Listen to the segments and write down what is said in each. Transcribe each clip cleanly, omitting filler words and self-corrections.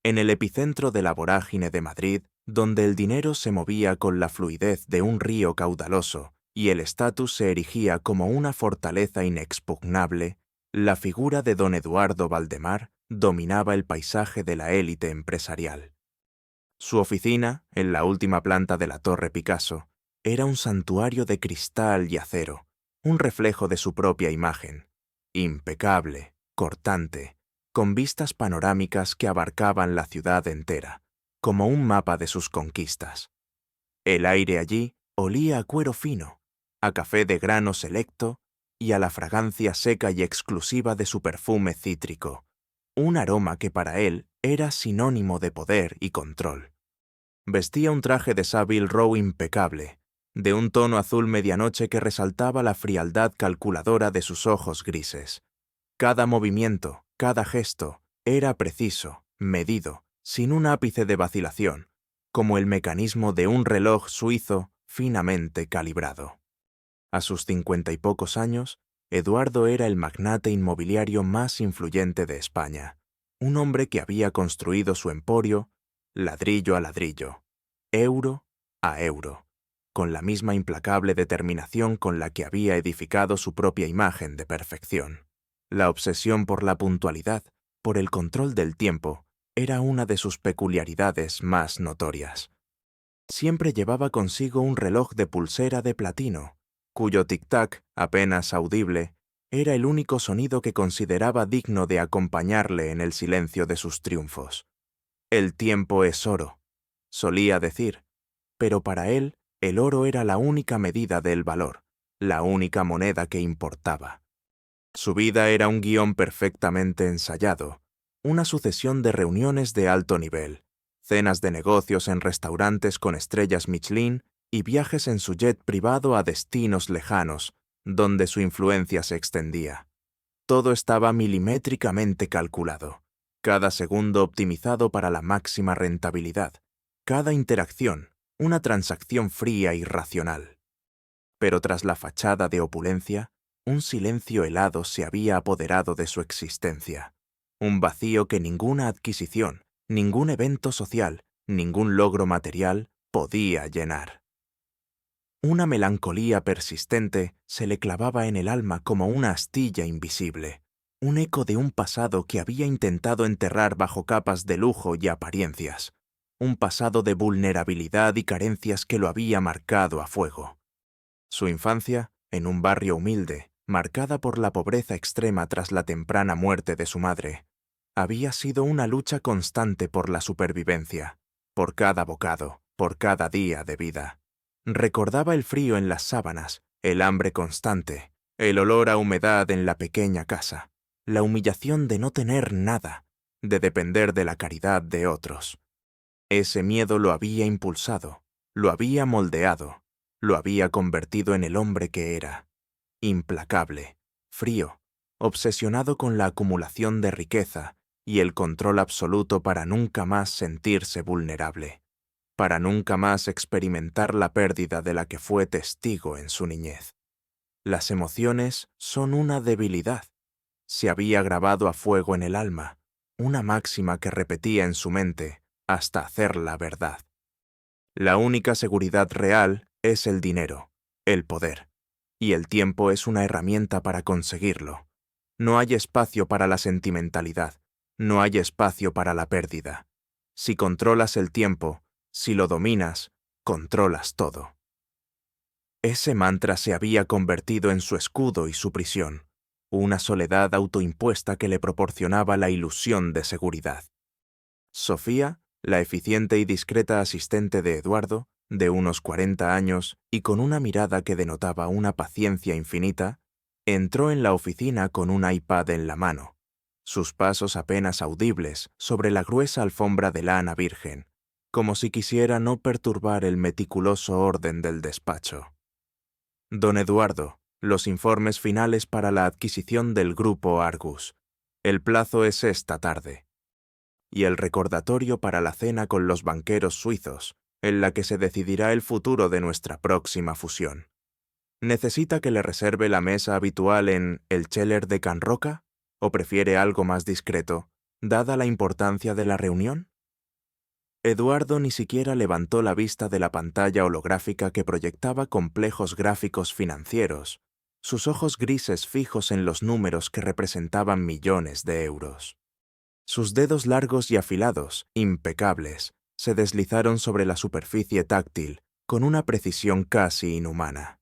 en el epicentro de la vorágine de Madrid, donde el dinero se movía con la fluidez de un río caudaloso y el estatus se erigía como una fortaleza inexpugnable, la figura de don Eduardo Valdemar dominaba el paisaje de la élite empresarial. Su oficina, en la última planta de la Torre Picasso, era un santuario de cristal y acero, un reflejo de su propia imagen, impecable, cortante, con vistas panorámicas que abarcaban la ciudad entera, como un mapa de sus conquistas. El aire allí olía a cuero fino, a café de grano selecto y a la fragancia seca y exclusiva de su perfume cítrico, un aroma que para él era sinónimo de poder y control. Vestía un traje de Savile Row impecable, de un tono azul medianoche que resaltaba la frialdad calculadora de sus ojos grises. Cada movimiento, cada gesto, era preciso, medido, sin un ápice de vacilación, como el mecanismo de un reloj suizo finamente calibrado. A sus 50 y pocos años, Eduardo era el magnate inmobiliario más influyente de España, un hombre que había construido su emporio ladrillo a ladrillo, euro a euro, con la misma implacable determinación con la que había edificado su propia imagen de perfección. La obsesión por la puntualidad, por el control del tiempo, era una de sus peculiaridades más notorias. Siempre llevaba consigo un reloj de pulsera de platino, cuyo tic-tac, apenas audible, era el único sonido que consideraba digno de acompañarle en el silencio de sus triunfos. El tiempo es oro, solía decir, pero para él el oro era la única medida del valor, la única moneda que importaba. Su vida era un guión perfectamente ensayado, una sucesión de reuniones de alto nivel, cenas de negocios en restaurantes con estrellas Michelin y viajes en su jet privado a destinos lejanos, donde su influencia se extendía. Todo estaba milimétricamente calculado, cada segundo optimizado para la máxima rentabilidad, cada interacción una transacción fría y racional. Pero tras la fachada de opulencia, un silencio helado se había apoderado de su existencia, un vacío que ninguna adquisición, ningún evento social, ningún logro material podía llenar. Una melancolía persistente se le clavaba en el alma como una astilla invisible, un eco de un pasado que había intentado enterrar bajo capas de lujo y apariencias, un pasado de vulnerabilidad y carencias que lo había marcado a fuego. Su infancia, en un barrio humilde, marcada por la pobreza extrema tras la temprana muerte de su madre, había sido una lucha constante por la supervivencia, por cada bocado, por cada día de vida. Recordaba el frío en las sábanas, el hambre constante, el olor a humedad en la pequeña casa, la humillación de no tener nada, de depender de la caridad de otros. Ese miedo lo había impulsado, lo había moldeado, lo había convertido en el hombre que era, implacable, frío, obsesionado con la acumulación de riqueza y el control absoluto para nunca más sentirse vulnerable, para nunca más experimentar la pérdida de la que fue testigo en su niñez. Las emociones son una debilidad. Se había grabado a fuego en el alma, una máxima que repetía en su mente hasta hacerla verdad. La única seguridad real es el dinero, el poder, y el tiempo es una herramienta para conseguirlo. No hay espacio para la sentimentalidad, no hay espacio para la pérdida. Si controlas el tiempo, si lo dominas, controlas todo. Ese mantra se había convertido en su escudo y su prisión, una soledad autoimpuesta que le proporcionaba la ilusión de seguridad. Sofía, la eficiente y discreta asistente de Eduardo, de unos 40 años y con una mirada que denotaba una paciencia infinita, entró en la oficina con un iPad en la mano, sus pasos apenas audibles sobre la gruesa alfombra de lana virgen, como si quisiera no perturbar el meticuloso orden del despacho. Don Eduardo, los informes finales para la adquisición del grupo Argus. El plazo es esta tarde. Y el recordatorio para la cena con los banqueros suizos, en la que se decidirá el futuro de nuestra próxima fusión. ¿Necesita que le reserve la mesa habitual en el Cheller de Can Roca? ¿O prefiere algo más discreto, dada la importancia de la reunión? Eduardo ni siquiera levantó la vista de la pantalla holográfica que proyectaba complejos gráficos financieros, sus ojos grises fijos en los números que representaban millones de euros. Sus dedos largos y afilados, impecables, se deslizaron sobre la superficie táctil con una precisión casi inhumana.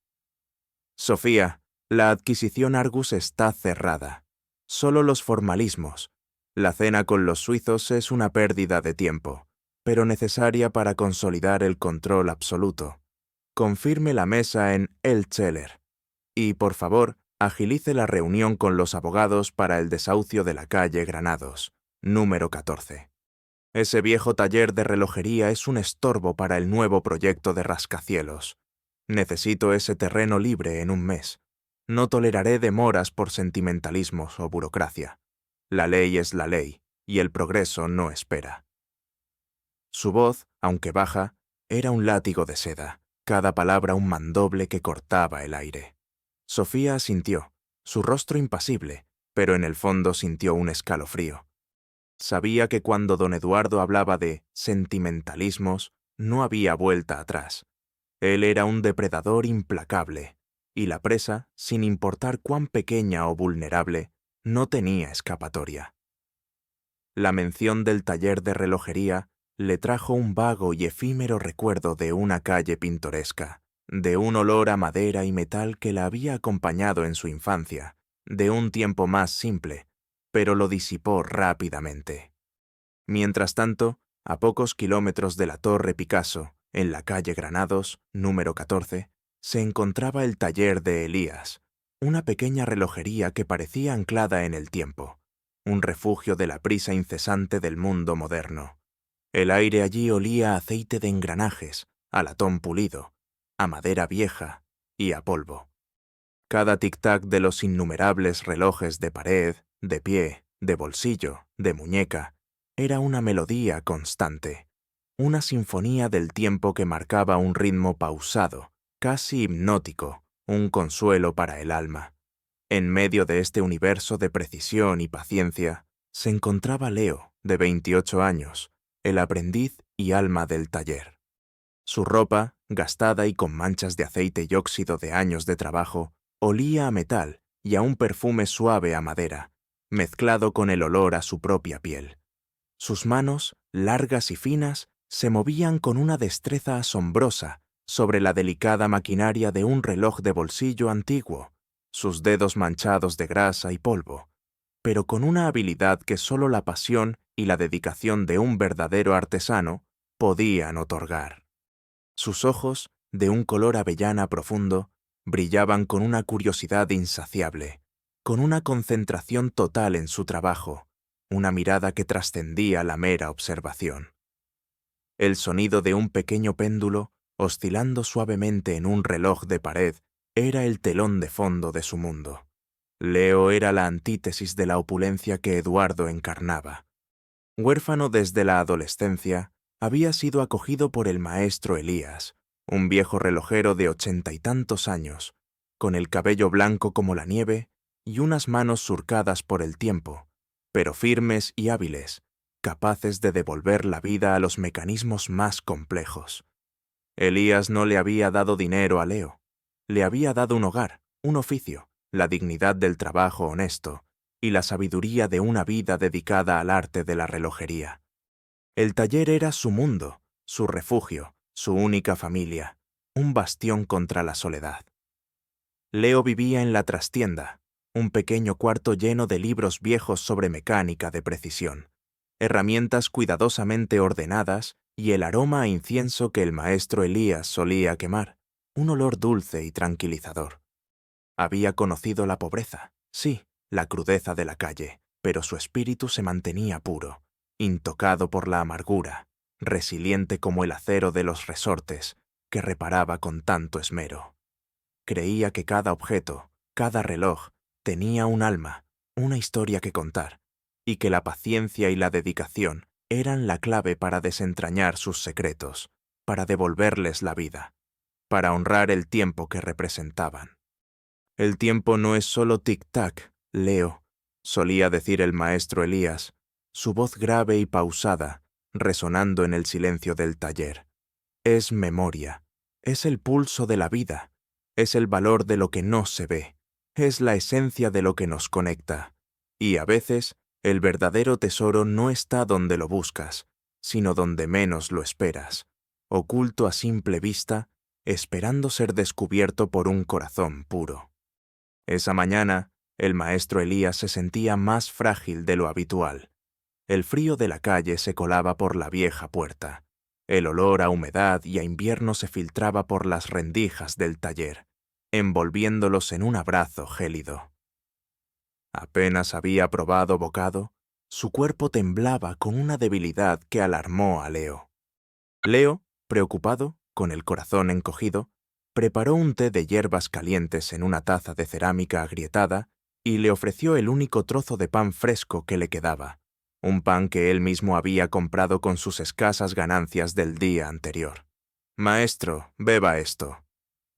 Sofía, la adquisición Argus está cerrada. Solo los formalismos. La cena con los suizos es una pérdida de tiempo, pero necesaria para consolidar el control absoluto. Confirme la mesa en El Cheller. Y, por favor, agilice la reunión con los abogados para el desahucio de la calle Granados, número 14. Ese viejo taller de relojería es un estorbo para el nuevo proyecto de rascacielos. Necesito ese terreno libre en un mes. No toleraré demoras por sentimentalismos o burocracia. La ley es la ley, y el progreso no espera. Su voz, aunque baja, era un látigo de seda, cada palabra un mandoble que cortaba el aire. Sofía asintió, su rostro impasible, pero en el fondo sintió un escalofrío. Sabía que cuando don Eduardo hablaba de sentimentalismos, no había vuelta atrás. Él era un depredador implacable, y la presa, sin importar cuán pequeña o vulnerable, no tenía escapatoria. La mención del taller de relojería le trajo un vago y efímero recuerdo de una calle pintoresca, de un olor a madera y metal que la había acompañado en su infancia, de un tiempo más simple, pero lo disipó rápidamente. Mientras tanto, a pocos kilómetros de la Torre Picasso, en la calle Granados, número 14, se encontraba el taller de Elías, una pequeña relojería que parecía anclada en el tiempo, un refugio de la prisa incesante del mundo moderno. El aire allí olía a aceite de engranajes, a latón pulido, a madera vieja y a polvo. Cada tic-tac de los innumerables relojes de pared, de pie, de bolsillo, de muñeca, era una melodía constante, una sinfonía del tiempo que marcaba un ritmo pausado, casi hipnótico, un consuelo para el alma. En medio de este universo de precisión y paciencia, se encontraba Leo, de 28 años, el aprendiz y alma del taller. Su ropa, gastada y con manchas de aceite y óxido de años de trabajo, olía a metal y a un perfume suave a madera, mezclado con el olor a su propia piel. Sus manos, largas y finas, se movían con una destreza asombrosa sobre la delicada maquinaria de un reloj de bolsillo antiguo, sus dedos manchados de grasa y polvo, pero con una habilidad que solo la pasión y la dedicación de un verdadero artesano podían otorgar. Sus ojos, de un color avellana profundo, brillaban con una curiosidad insaciable, con una concentración total en su trabajo, una mirada que trascendía la mera observación. El sonido de un pequeño péndulo, oscilando suavemente en un reloj de pared, era el telón de fondo de su mundo. Leo era la antítesis de la opulencia que Eduardo encarnaba. Huérfano desde la adolescencia, había sido acogido por el maestro Elías, un viejo relojero de 80 y tantos años, con el cabello blanco como la nieve y unas manos surcadas por el tiempo, pero firmes y hábiles, capaces de devolver la vida a los mecanismos más complejos. Elías no le había dado dinero a Leo, le había dado un hogar, un oficio, la dignidad del trabajo honesto y la sabiduría de una vida dedicada al arte de la relojería. El taller era su mundo, su refugio, su única familia, un bastión contra la soledad. Leo vivía en la trastienda, un pequeño cuarto lleno de libros viejos sobre mecánica de precisión, herramientas cuidadosamente ordenadas y el aroma a incienso que el maestro Elías solía quemar, un olor dulce y tranquilizador. Había conocido la pobreza, sí, la crudeza de la calle, pero su espíritu se mantenía puro, intocado por la amargura, resiliente como el acero de los resortes, que reparaba con tanto esmero. Creía que cada objeto, cada reloj, tenía un alma, una historia que contar, y que la paciencia y la dedicación eran la clave para desentrañar sus secretos, para devolverles la vida, para honrar el tiempo que representaban. El tiempo no es solo tic-tac, Leo, solía decir el maestro Elías, su voz grave y pausada, resonando en el silencio del taller. Es memoria, es el pulso de la vida, es el valor de lo que no se ve, es la esencia de lo que nos conecta. Y a veces, el verdadero tesoro no está donde lo buscas, sino donde menos lo esperas, oculto a simple vista, esperando ser descubierto por un corazón puro. Esa mañana, el maestro Elías se sentía más frágil de lo habitual. El frío de la calle se colaba por la vieja puerta. El olor a humedad y a invierno se filtraba por las rendijas del taller, envolviéndolos en un abrazo gélido. Apenas había probado bocado, su cuerpo temblaba con una debilidad que alarmó a Leo. Leo, preocupado, con el corazón encogido, preparó un té de hierbas calientes en una taza de cerámica agrietada y le ofreció el único trozo de pan fresco que le quedaba, un pan que él mismo había comprado con sus escasas ganancias del día anterior. «Maestro, beba esto»,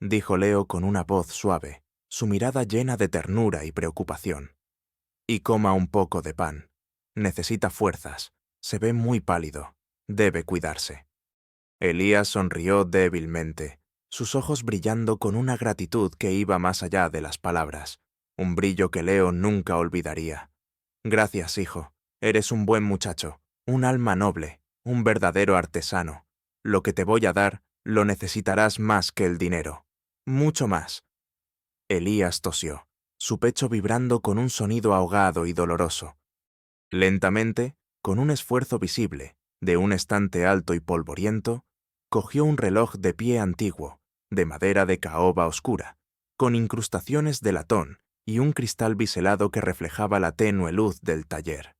dijo Leo con una voz suave, su mirada llena de ternura y preocupación. «Y coma un poco de pan. Necesita fuerzas. Se ve muy pálido. Debe cuidarse». Elías sonrió débilmente, sus ojos brillando con una gratitud que iba más allá de las palabras, un brillo que Leo nunca olvidaría. «Gracias, hijo. Eres un buen muchacho, un alma noble, un verdadero artesano. Lo que te voy a dar lo necesitarás más que el dinero. Mucho más». Elías tosió, su pecho vibrando con un sonido ahogado y doloroso. Lentamente, con un esfuerzo visible, de un estante alto y polvoriento, cogió un reloj de pie antiguo, de madera de caoba oscura, con incrustaciones de latón y un cristal biselado que reflejaba la tenue luz del taller.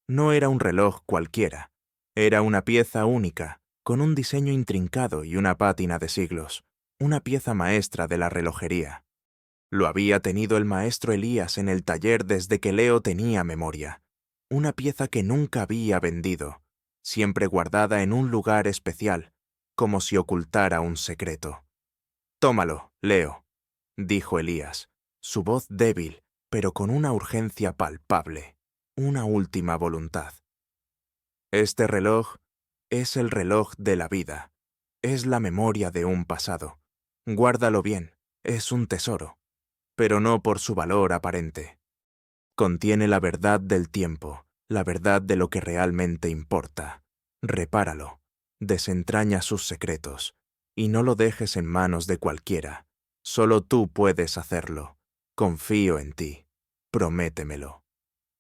No era un reloj cualquiera, era una pieza única, con un diseño intrincado y una pátina de siglos, una pieza maestra de la relojería. Lo había tenido el maestro Elías en el taller desde que Leo tenía memoria, una pieza que nunca había vendido, siempre guardada en un lugar especial, como si ocultara un secreto. «Tómalo, Leo», dijo Elías, su voz débil, pero con una urgencia palpable, una última voluntad. «Este reloj es el reloj de la vida, es la memoria de un pasado. Guárdalo bien, es un tesoro, pero no por su valor aparente. Contiene la verdad del tiempo, la verdad de lo que realmente importa. Repáralo, desentraña sus secretos, y no lo dejes en manos de cualquiera. Solo tú puedes hacerlo. Confío en ti. Prométemelo».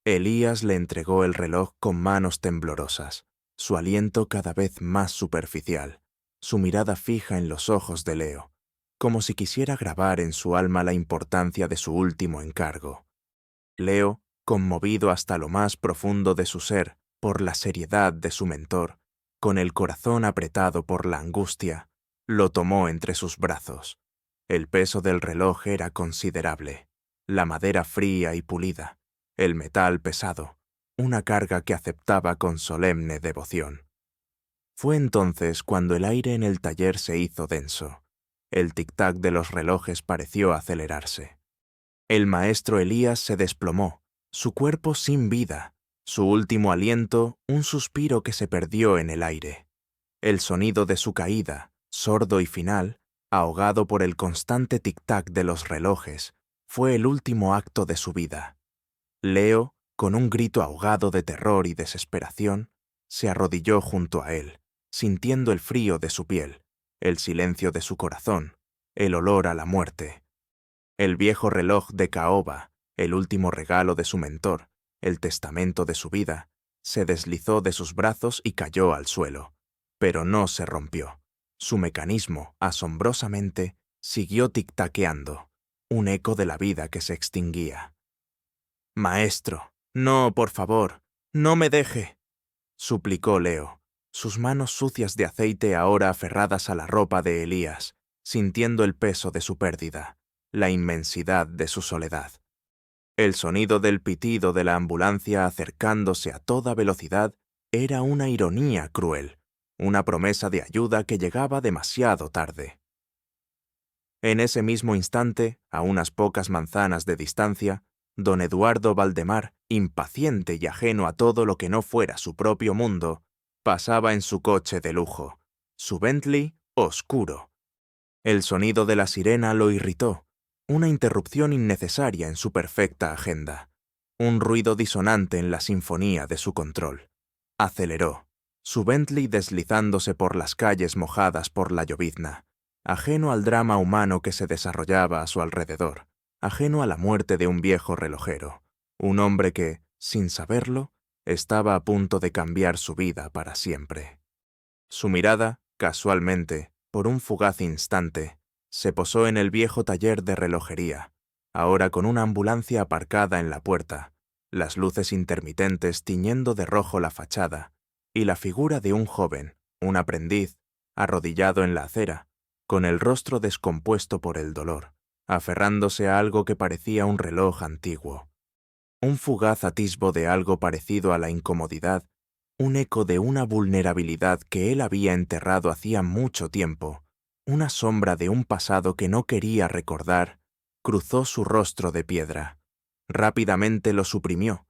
Elías le entregó el reloj con manos temblorosas, su aliento cada vez más superficial, su mirada fija en los ojos de Leo, como si quisiera grabar en su alma la importancia de su último encargo. Leo, conmovido hasta lo más profundo de su ser por la seriedad de su mentor, con el corazón apretado por la angustia, lo tomó entre sus brazos. El peso del reloj era considerable, la madera fría y pulida, el metal pesado, una carga que aceptaba con solemne devoción. Fue entonces cuando el aire en el taller se hizo denso. El tic-tac de los relojes pareció acelerarse. El maestro Elías se desplomó, su cuerpo sin vida, su último aliento un suspiro que se perdió en el aire. El sonido de su caída, sordo y final, ahogado por el constante tic-tac de los relojes, fue el último acto de su vida. Leo, con un grito ahogado de terror y desesperación, se arrodilló junto a él, sintiendo el frío de su piel, el silencio de su corazón, el olor a la muerte. El viejo reloj de caoba, el último regalo de su mentor, el testamento de su vida, se deslizó de sus brazos y cayó al suelo, pero no se rompió. Su mecanismo, asombrosamente, siguió tic-taqueando, un eco de la vida que se extinguía. «Maestro, no, por favor, no me deje», suplicó Leo, sus manos sucias de aceite ahora aferradas a la ropa de Elías, sintiendo el peso de su pérdida, la inmensidad de su soledad. El sonido del pitido de la ambulancia acercándose a toda velocidad era una ironía cruel, una promesa de ayuda que llegaba demasiado tarde. En ese mismo instante, a unas pocas manzanas de distancia, don Eduardo Valdemar, impaciente y ajeno a todo lo que no fuera su propio mundo, Pasaba en su coche de lujo, su Bentley oscuro. El sonido de la sirena lo irritó, una interrupción innecesaria en su perfecta agenda, un ruido disonante en la sinfonía de su control. Aceleró, su Bentley deslizándose por las calles mojadas por la llovizna, ajeno al drama humano que se desarrollaba a su alrededor, ajeno a la muerte de un viejo relojero, un hombre que, sin saberlo, estaba a punto de cambiar su vida para siempre. Su mirada, casualmente, por un fugaz instante, se posó en el viejo taller de relojería, ahora con una ambulancia aparcada en la puerta, las luces intermitentes tiñendo de rojo la fachada, y la figura de un joven, un aprendiz, arrodillado en la acera, con el rostro descompuesto por el dolor, aferrándose a algo que parecía un reloj antiguo. Un fugaz atisbo de algo parecido a la incomodidad, un eco de una vulnerabilidad que él había enterrado hacía mucho tiempo, una sombra de un pasado que no quería recordar, cruzó su rostro de piedra. Rápidamente lo suprimió,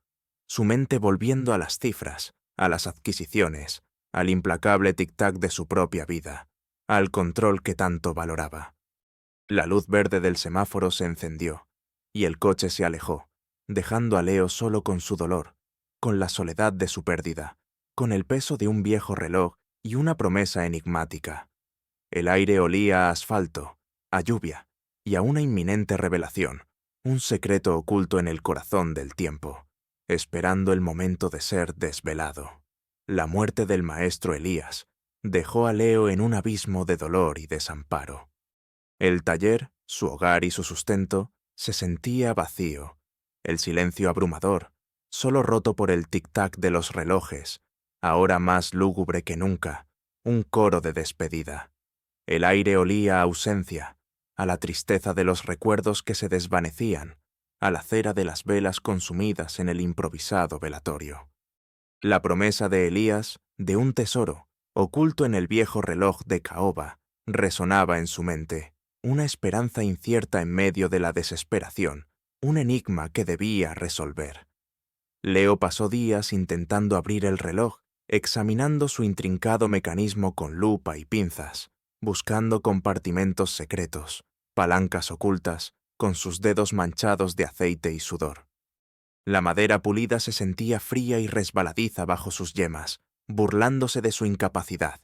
su mente volviendo a las cifras, a las adquisiciones, al implacable tic-tac de su propia vida, al control que tanto valoraba. La luz verde del semáforo se encendió, y el coche se alejó, dejando a Leo solo con su dolor, con la soledad de su pérdida, con el peso de un viejo reloj y una promesa enigmática. El aire olía a asfalto, a lluvia y a una inminente revelación, un secreto oculto en el corazón del tiempo, esperando el momento de ser desvelado. La muerte del maestro Elías dejó a Leo en un abismo de dolor y desamparo. El taller, su hogar y su sustento, se sentía vacío. El silencio abrumador, solo roto por el tic-tac de los relojes, ahora más lúgubre que nunca, un coro de despedida. El aire olía a ausencia, a la tristeza de los recuerdos que se desvanecían, a la cera de las velas consumidas en el improvisado velatorio. La promesa de Elías, de un tesoro, oculto en el viejo reloj de caoba, resonaba en su mente, una esperanza incierta en medio de la desesperación, un enigma que debía resolver. Leo pasó días intentando abrir el reloj, examinando su intrincado mecanismo con lupa y pinzas, buscando compartimentos secretos, palancas ocultas, con sus dedos manchados de aceite y sudor. La madera pulida se sentía fría y resbaladiza bajo sus yemas, burlándose de su incapacidad.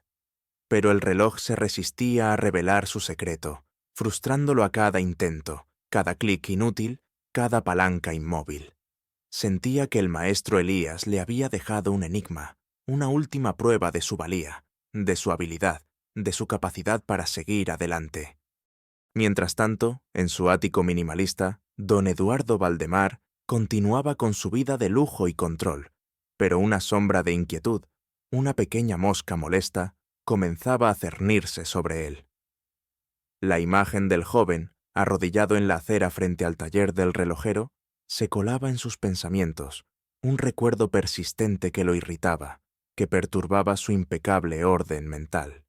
Pero el reloj se resistía a revelar su secreto, frustrándolo a cada intento, cada clic inútil, cada palanca inmóvil. Sentía que el maestro Elías le había dejado un enigma, una última prueba de su valía, de su habilidad, de su capacidad para seguir adelante. Mientras tanto, en su ático minimalista, don Eduardo Valdemar continuaba con su vida de lujo y control, pero una sombra de inquietud, una pequeña mosca molesta, comenzaba a cernirse sobre él. La imagen del joven, arrodillado en la acera frente al taller del relojero, se colaba en sus pensamientos, un recuerdo persistente que lo irritaba, que perturbaba su impecable orden mental.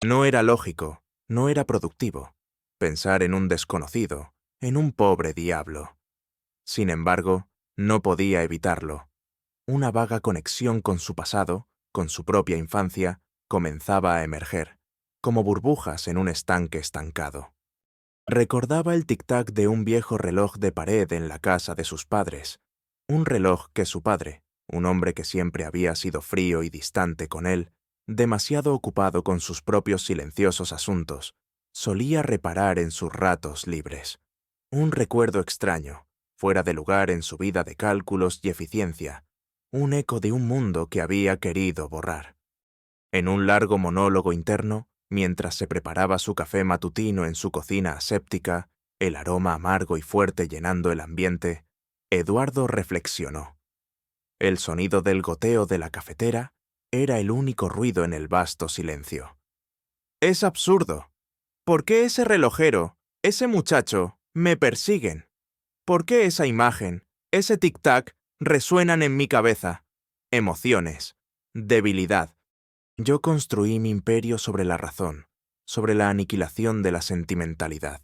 No era lógico, no era productivo, pensar en un desconocido, en un pobre diablo. Sin embargo, no podía evitarlo. Una vaga conexión con su pasado, con su propia infancia, comenzaba a emerger, como burbujas en un estanque estancado. Recordaba el tic-tac de un viejo reloj de pared en la casa de sus padres, un reloj que su padre, un hombre que siempre había sido frío y distante con él, demasiado ocupado con sus propios silenciosos asuntos, solía reparar en sus ratos libres. Un recuerdo extraño, fuera de lugar en su vida de cálculos y eficiencia, un eco de un mundo que había querido borrar. En un largo monólogo interno, mientras se preparaba su café matutino en su cocina aséptica, el aroma amargo y fuerte llenando el ambiente, Eduardo reflexionó. El sonido del goteo de la cafetera era el único ruido en el vasto silencio. Es absurdo. ¿Por qué ese relojero, ese muchacho, me persiguen? ¿Por qué esa imagen, ese tic-tac, resuenan en mi cabeza? Emociones, debilidad. Yo construí mi imperio sobre la razón, sobre la aniquilación de la sentimentalidad.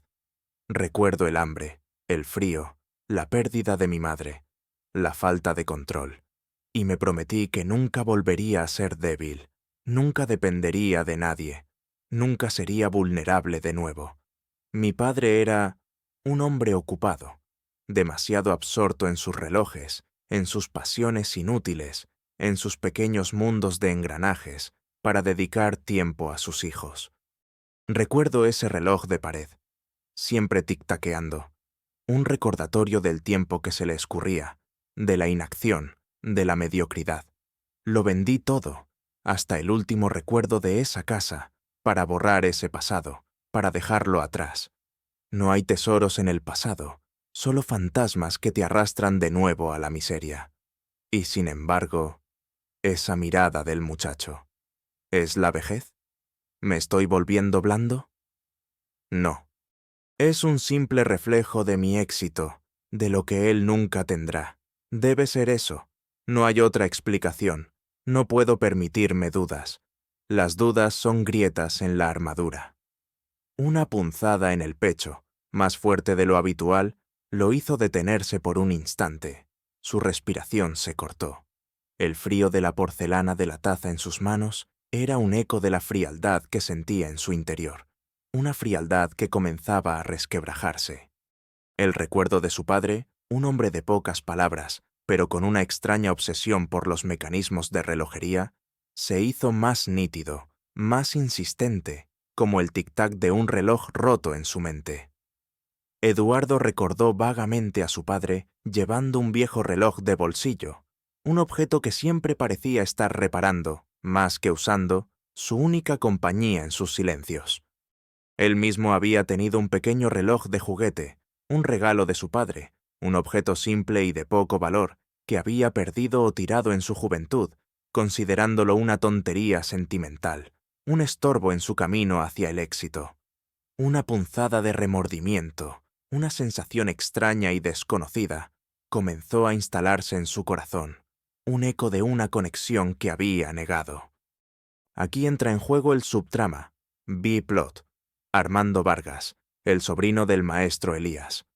Recuerdo el hambre, el frío, la pérdida de mi madre, la falta de control. y me prometí que nunca volvería a ser débil, nunca dependería de nadie, nunca sería vulnerable de nuevo. Mi padre era un hombre ocupado, demasiado absorto en sus relojes, en sus pasiones inútiles, en sus pequeños mundos de engranajes, para dedicar tiempo a sus hijos. Recuerdo ese reloj de pared, siempre tic-taqueando, un recordatorio del tiempo que se le escurría, de la inacción, de la mediocridad. Lo vendí todo, hasta el último recuerdo de esa casa, para borrar ese pasado, para dejarlo atrás. No hay tesoros en el pasado, solo fantasmas que te arrastran de nuevo a la miseria. Y sin embargo, esa mirada del muchacho, ¿es la vejez? ¿Me estoy volviendo blando? No. Es un simple reflejo de mi éxito, de lo que él nunca tendrá. Debe ser eso. No hay otra explicación. No puedo permitirme dudas. Las dudas son grietas en la armadura. Una punzada en el pecho, más fuerte de lo habitual, lo hizo detenerse por un instante. Su respiración se cortó. El frío de la porcelana de la taza en sus manos era un eco de la frialdad que sentía en su interior, una frialdad que comenzaba a resquebrajarse. El recuerdo de su padre, un hombre de pocas palabras, pero con una extraña obsesión por los mecanismos de relojería, se hizo más nítido, más insistente, como el tic-tac de un reloj roto en su mente. Eduardo recordó vagamente a su padre llevando un viejo reloj de bolsillo, un objeto que siempre parecía estar reparando, más que usando, su única compañía en sus silencios. Él mismo había tenido un pequeño reloj de juguete, un regalo de su padre, un objeto simple y de poco valor, que había perdido o tirado en su juventud, considerándolo una tontería sentimental, un estorbo en su camino hacia el éxito. Una punzada de remordimiento, una sensación extraña y desconocida, comenzó a instalarse en su corazón, un eco de una conexión que había negado. Aquí entra en juego el subtrama, B-plot, Armando Vargas, el sobrino del maestro Elías.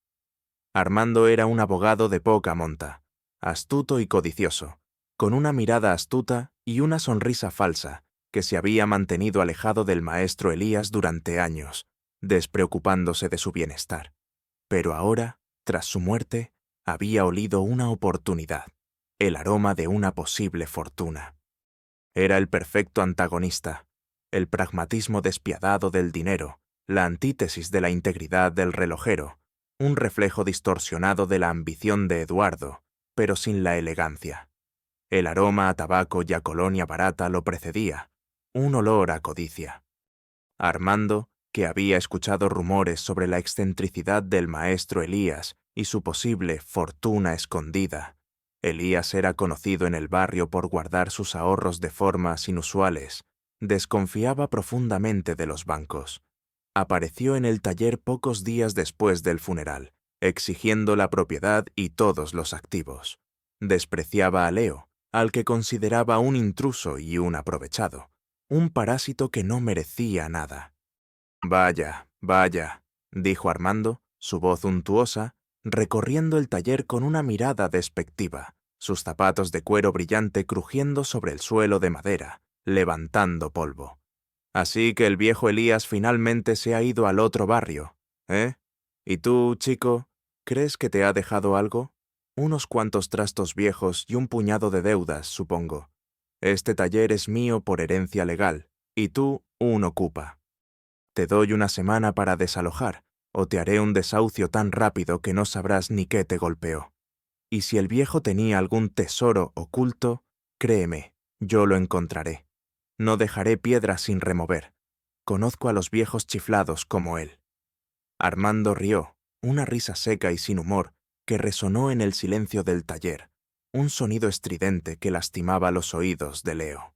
Armando era un abogado de poca monta, astuto y codicioso, con una mirada astuta y una sonrisa falsa, que se había mantenido alejado del maestro Elías durante años, despreocupándose de su bienestar. Pero ahora, tras su muerte, había olido una oportunidad, el aroma de una posible fortuna. Era el perfecto antagonista, el pragmatismo despiadado del dinero, la antítesis de la integridad del relojero, un reflejo distorsionado de la ambición de Eduardo, pero sin la elegancia. El aroma a tabaco y a colonia barata lo precedía, un olor a codicia. Armando, que había escuchado rumores sobre la excentricidad del maestro Elías y su posible fortuna escondida. Elías era conocido en el barrio por guardar sus ahorros de formas inusuales. Desconfiaba profundamente de los bancos. Apareció en el taller pocos días después del funeral, exigiendo la propiedad y todos los activos. Despreciaba a Leo, al que consideraba un intruso y un aprovechado, un parásito que no merecía nada. Vaya, vaya, dijo Armando, su voz untuosa, recorriendo el taller con una mirada despectiva, sus zapatos de cuero brillante crujiendo sobre el suelo de madera, levantando polvo. Así que el viejo Elías finalmente se ha ido al otro barrio, ¿eh? ¿Y tú, chico, crees que te ha dejado algo? Unos cuantos trastos viejos y un puñado de deudas, supongo. Este taller es mío por herencia legal, y tú un ocupa. Te doy una semana para desalojar, o te haré un desahucio tan rápido que no sabrás ni qué te golpeó. Y si el viejo tenía algún tesoro oculto, créeme, yo lo encontraré. No dejaré piedra sin remover. Conozco a los viejos chiflados como él. Armando rió, una risa seca y sin humor, que resonó en el silencio del taller, un sonido estridente que lastimaba los oídos de Leo.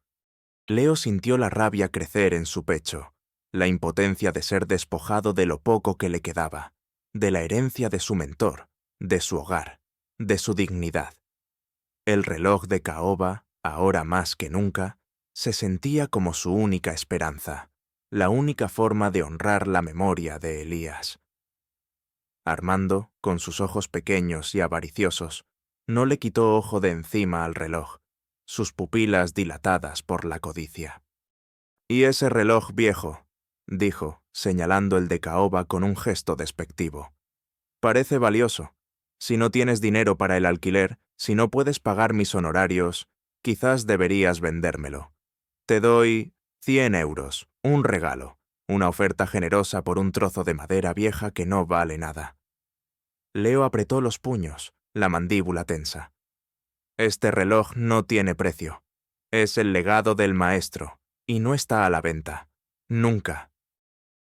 Leo sintió la rabia crecer en su pecho, la impotencia de ser despojado de lo poco que le quedaba, de la herencia de su mentor, de su hogar, de su dignidad. El reloj de caoba, ahora más que nunca, se sentía como su única esperanza, la única forma de honrar la memoria de Elías. Armando, con sus ojos pequeños y avariciosos, no le quitó ojo de encima al reloj, sus pupilas dilatadas por la codicia. «¿Y ese reloj viejo?», dijo, señalando el de caoba con un gesto despectivo. «Parece valioso. Si no tienes dinero para el alquiler, si no puedes pagar mis honorarios, quizás deberías vendérmelo. Te doy 100 euros, un regalo, una oferta generosa por un trozo de madera vieja que no vale nada». Leo apretó los puños, la mandíbula tensa. «Este reloj no tiene precio. Es el legado del maestro, y no está a la venta. Nunca».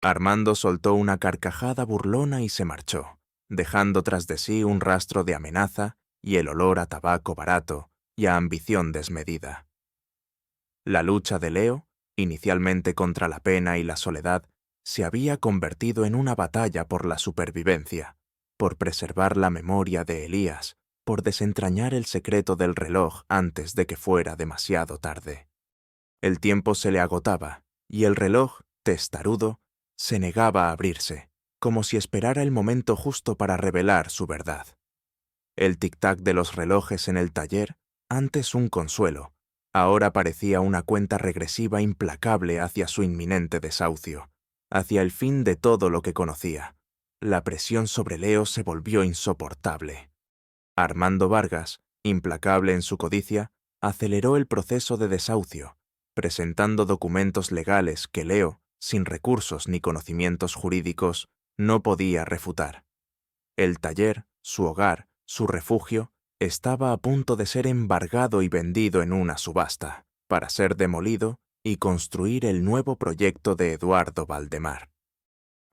Armando soltó una carcajada burlona y se marchó, dejando tras de sí un rastro de amenaza y el olor a tabaco barato y a ambición desmedida. La lucha de Leo, inicialmente contra la pena y la soledad, se había convertido en una batalla por la supervivencia, por preservar la memoria de Elías, por desentrañar el secreto del reloj antes de que fuera demasiado tarde. El tiempo se le agotaba, y el reloj, testarudo, se negaba a abrirse, como si esperara el momento justo para revelar su verdad. El tic-tac de los relojes en el taller, antes un consuelo, ahora parecía una cuenta regresiva implacable hacia su inminente desahucio, hacia el fin de todo lo que conocía. La presión sobre Leo se volvió insoportable. Armando Vargas, implacable en su codicia, aceleró el proceso de desahucio, presentando documentos legales que Leo, sin recursos ni conocimientos jurídicos, no podía refutar. El taller, su hogar, su refugio, estaba a punto de ser embargado y vendido en una subasta, para ser demolido y construir el nuevo proyecto de Eduardo Valdemar.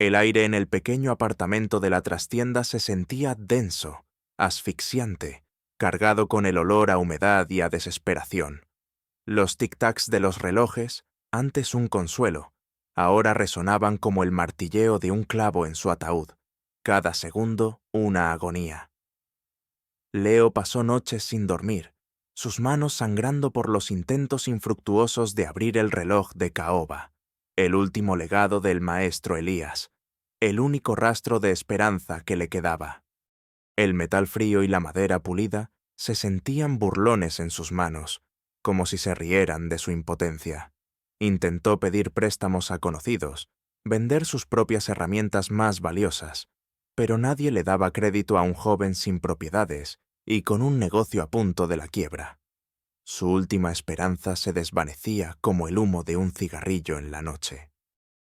El aire en el pequeño apartamento de la trastienda se sentía denso, asfixiante, cargado con el olor a humedad y a desesperación. Los tic-tacs de los relojes, antes un consuelo, ahora resonaban como el martilleo de un clavo en su ataúd, cada segundo una agonía. Leo pasó noches sin dormir, sus manos sangrando por los intentos infructuosos de abrir el reloj de caoba, el último legado del maestro Elías, el único rastro de esperanza que le quedaba. El metal frío y la madera pulida se sentían burlones en sus manos, como si se rieran de su impotencia. Intentó pedir préstamos a conocidos, vender sus propias herramientas más valiosas, pero nadie le daba crédito a un joven sin propiedades y con un negocio a punto de la quiebra. Su última esperanza se desvanecía como el humo de un cigarrillo en la noche.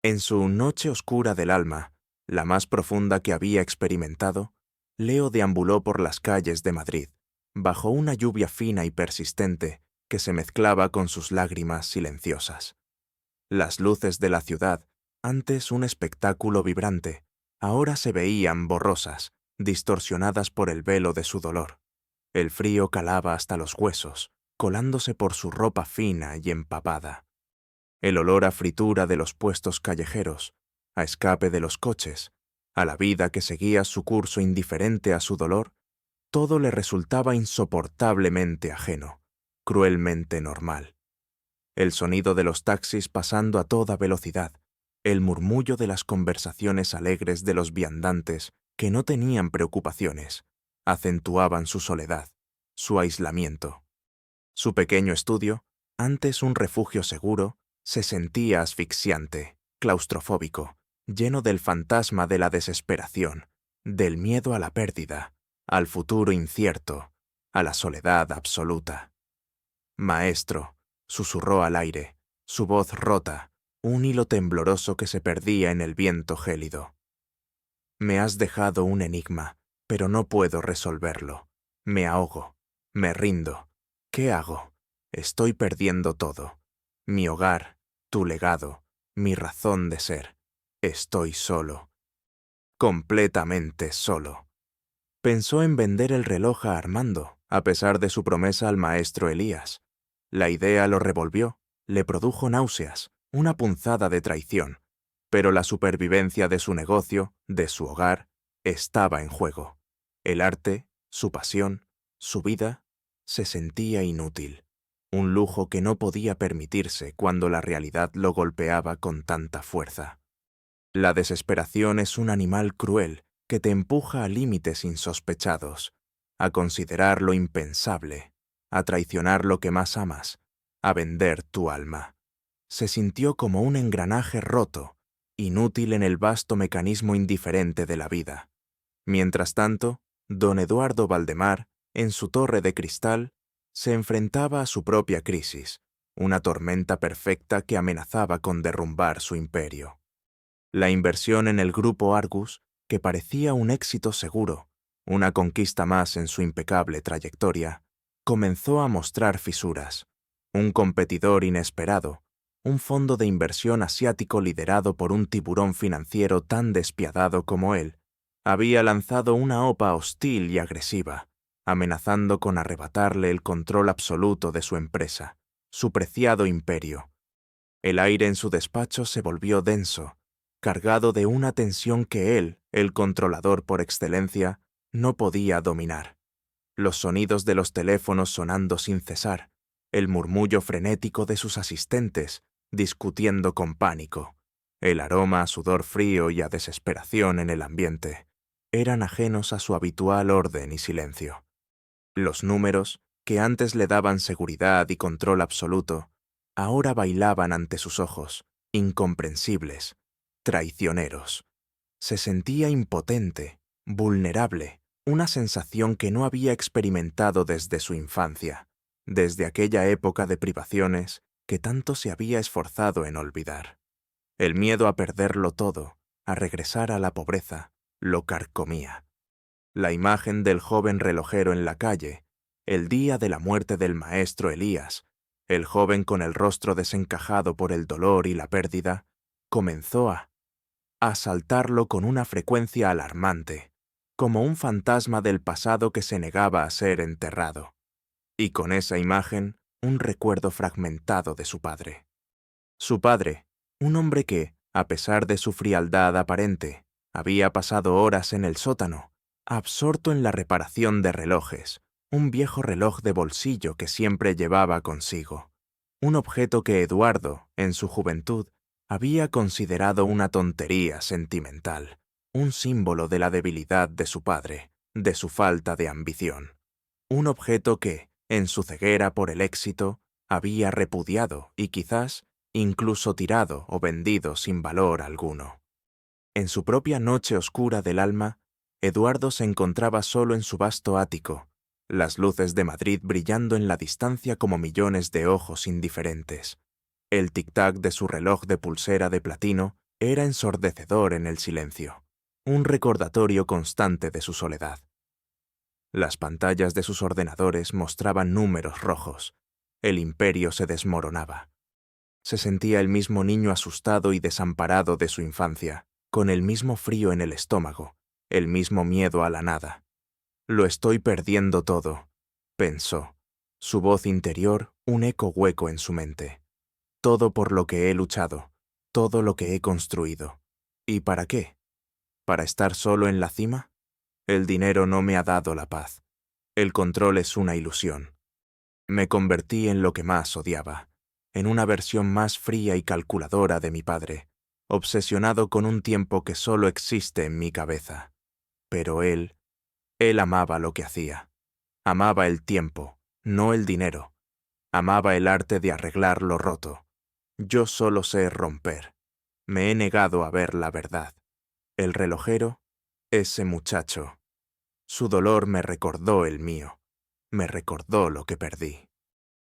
En su noche oscura del alma, la más profunda que había experimentado, Leo deambuló por las calles de Madrid, bajo una lluvia fina y persistente que se mezclaba con sus lágrimas silenciosas. Las luces de la ciudad, antes un espectáculo vibrante, ahora se veían borrosas, distorsionadas por el velo de su dolor. El frío calaba hasta los huesos, colándose por su ropa fina y empapada. El olor a fritura de los puestos callejeros, a escape de los coches, a la vida que seguía su curso indiferente a su dolor, todo le resultaba insoportablemente ajeno, cruelmente normal. El sonido de los taxis pasando a toda velocidad, el murmullo de las conversaciones alegres de los viandantes que no tenían preocupaciones, acentuaban su soledad, su aislamiento. Su pequeño estudio, antes un refugio seguro, se sentía asfixiante, claustrofóbico, lleno del fantasma de la desesperación, del miedo a la pérdida, al futuro incierto, a la soledad absoluta. «Maestro», susurró al aire, su voz rota, un hilo tembloroso que se perdía en el viento gélido. «Me has dejado un enigma, pero no puedo resolverlo. Me ahogo, me rindo. ¿Qué hago? Estoy perdiendo todo. Mi hogar, tu legado, mi razón de ser. Estoy solo. Completamente solo». Pensó en vender el reloj a Armando, a pesar de su promesa al maestro Elías. La idea lo revolvió, le produjo náuseas, una punzada de traición, pero la supervivencia de su negocio, de su hogar, estaba en juego. El arte, su pasión, su vida, se sentía inútil, un lujo que no podía permitirse cuando la realidad lo golpeaba con tanta fuerza. La desesperación es un animal cruel que te empuja a límites insospechados, a considerar lo impensable, a traicionar lo que más amas, a vender tu alma. Se sintió como un engranaje roto, inútil en el vasto mecanismo indiferente de la vida. Mientras tanto, don Eduardo Valdemar, en su torre de cristal, se enfrentaba a su propia crisis, una tormenta perfecta que amenazaba con derrumbar su imperio. La inversión en el grupo Argus, que parecía un éxito seguro, una conquista más en su impecable trayectoria, comenzó a mostrar fisuras. Un competidor inesperado, un fondo de inversión asiático liderado por un tiburón financiero tan despiadado como él, había lanzado una OPA hostil y agresiva, amenazando con arrebatarle el control absoluto de su empresa, su preciado imperio. El aire en su despacho se volvió denso, cargado de una tensión que él, el controlador por excelencia, no podía dominar. Los sonidos de los teléfonos sonando sin cesar, el murmullo frenético de sus asistentes, discutiendo con pánico, el aroma a sudor frío y a desesperación en el ambiente, eran ajenos a su habitual orden y silencio. Los números, que antes le daban seguridad y control absoluto, ahora bailaban ante sus ojos, incomprensibles, traicioneros. Se sentía impotente, vulnerable, una sensación que no había experimentado desde su infancia, desde aquella época de privaciones que tanto se había esforzado en olvidar. El miedo a perderlo todo, a regresar a la pobreza, lo carcomía. La imagen del joven relojero en la calle, el día de la muerte del maestro Elías, el joven con el rostro desencajado por el dolor y la pérdida, comenzó a asaltarlo con una frecuencia alarmante, como un fantasma del pasado que se negaba a ser enterrado. Y con esa imagen, un recuerdo fragmentado de su padre. Su padre, un hombre que, a pesar de su frialdad aparente, había pasado horas en el sótano, absorto en la reparación de relojes, un viejo reloj de bolsillo que siempre llevaba consigo, un objeto que Eduardo, en su juventud, había considerado una tontería sentimental, un símbolo de la debilidad de su padre, de su falta de ambición. Un objeto que, en su ceguera por el éxito, había repudiado y quizás incluso tirado o vendido sin valor alguno. En su propia noche oscura del alma, Eduardo se encontraba solo en su vasto ático, las luces de Madrid brillando en la distancia como millones de ojos indiferentes. El tic-tac de su reloj de pulsera de platino era ensordecedor en el silencio, un recordatorio constante de su soledad. Las pantallas de sus ordenadores mostraban números rojos. El imperio se desmoronaba. Se sentía el mismo niño asustado y desamparado de su infancia, con el mismo frío en el estómago, el mismo miedo a la nada. Lo estoy perdiendo todo, pensó, su voz interior un eco hueco en su mente. Todo por lo que he luchado, todo lo que he construido. ¿Y para qué? ¿Para estar solo en la cima? El dinero no me ha dado la paz. El control es una ilusión. Me convertí en lo que más odiaba, en una versión más fría y calculadora de mi padre, obsesionado con un tiempo que solo existe en mi cabeza. Pero él amaba lo que hacía. Amaba el tiempo, no el dinero. Amaba el arte de arreglar lo roto. Yo solo sé romper. Me he negado a ver la verdad. El relojero, ese muchacho. Su dolor me recordó el mío. Me recordó lo que perdí.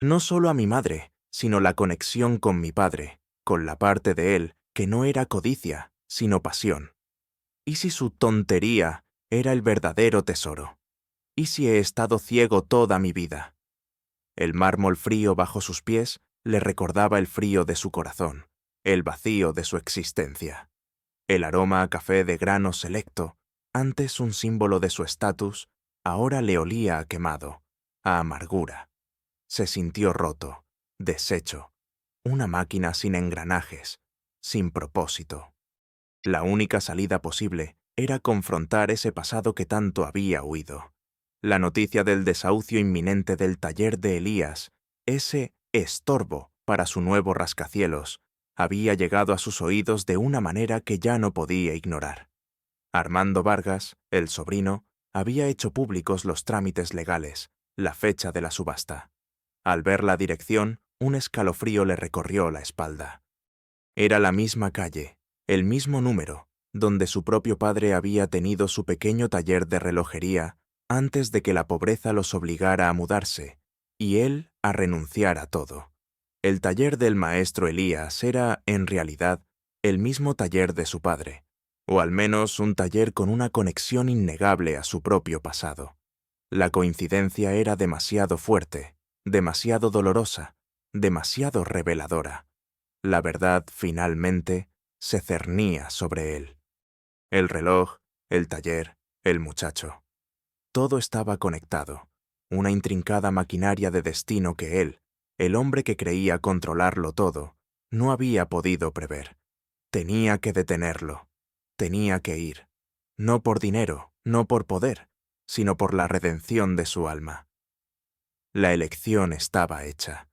No solo a mi madre, sino la conexión con mi padre, con la parte de él que no era codicia, sino pasión. ¿Y si su tontería era el verdadero tesoro? ¿Y si he estado ciego toda mi vida? El mármol frío bajo sus pies le recordaba el frío de su corazón, el vacío de su existencia. El aroma a café de grano selecto, antes un símbolo de su estatus, ahora le olía a quemado, a amargura. Se sintió roto, deshecho, una máquina sin engranajes, sin propósito. La única salida posible era confrontar ese pasado que tanto había huido. La noticia del desahucio inminente del taller de Elías, ese estorbo para su nuevo rascacielos, había llegado a sus oídos de una manera que ya no podía ignorar. Armando Vargas, el sobrino, había hecho públicos los trámites legales, la fecha de la subasta. Al ver la dirección, un escalofrío le recorrió la espalda. Era la misma calle, el mismo número, donde su propio padre había tenido su pequeño taller de relojería antes de que la pobreza los obligara a mudarse, y él a renunciar a todo. El taller del maestro Elías era, en realidad, el mismo taller de su padre, o al menos un taller con una conexión innegable a su propio pasado. La coincidencia era demasiado fuerte, demasiado dolorosa, demasiado reveladora. La verdad, finalmente, se cernía sobre él. El reloj, el taller, el muchacho. Todo estaba conectado, una intrincada maquinaria de destino que él, el hombre que creía controlarlo todo, no había podido prever. Tenía que detenerlo, tenía que ir, no por dinero, no por poder, sino por la redención de su alma. La elección estaba hecha.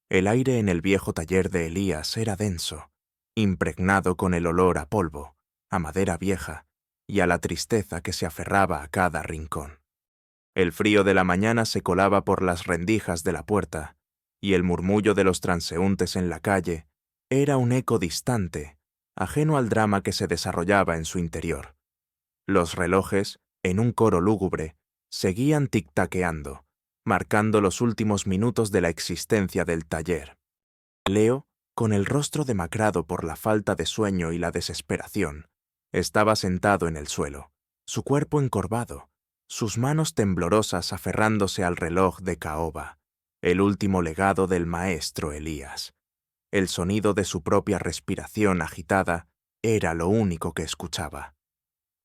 El aire en el viejo taller de Elías era denso, impregnado con el olor a polvo, a madera vieja y a la tristeza que se aferraba a cada rincón. El frío de la mañana se colaba por las rendijas de la puerta, y el murmullo de los transeúntes en la calle era un eco distante, ajeno al drama que se desarrollaba en su interior. Los relojes, en un coro lúgubre, seguían tic-taqueando, marcando los últimos minutos de la existencia del taller. Leo, con el rostro demacrado por la falta de sueño y la desesperación, estaba sentado en el suelo, su cuerpo encorvado, sus manos temblorosas aferrándose al reloj de caoba, el último legado del maestro Elías. El sonido de su propia respiración agitada era lo único que escuchaba.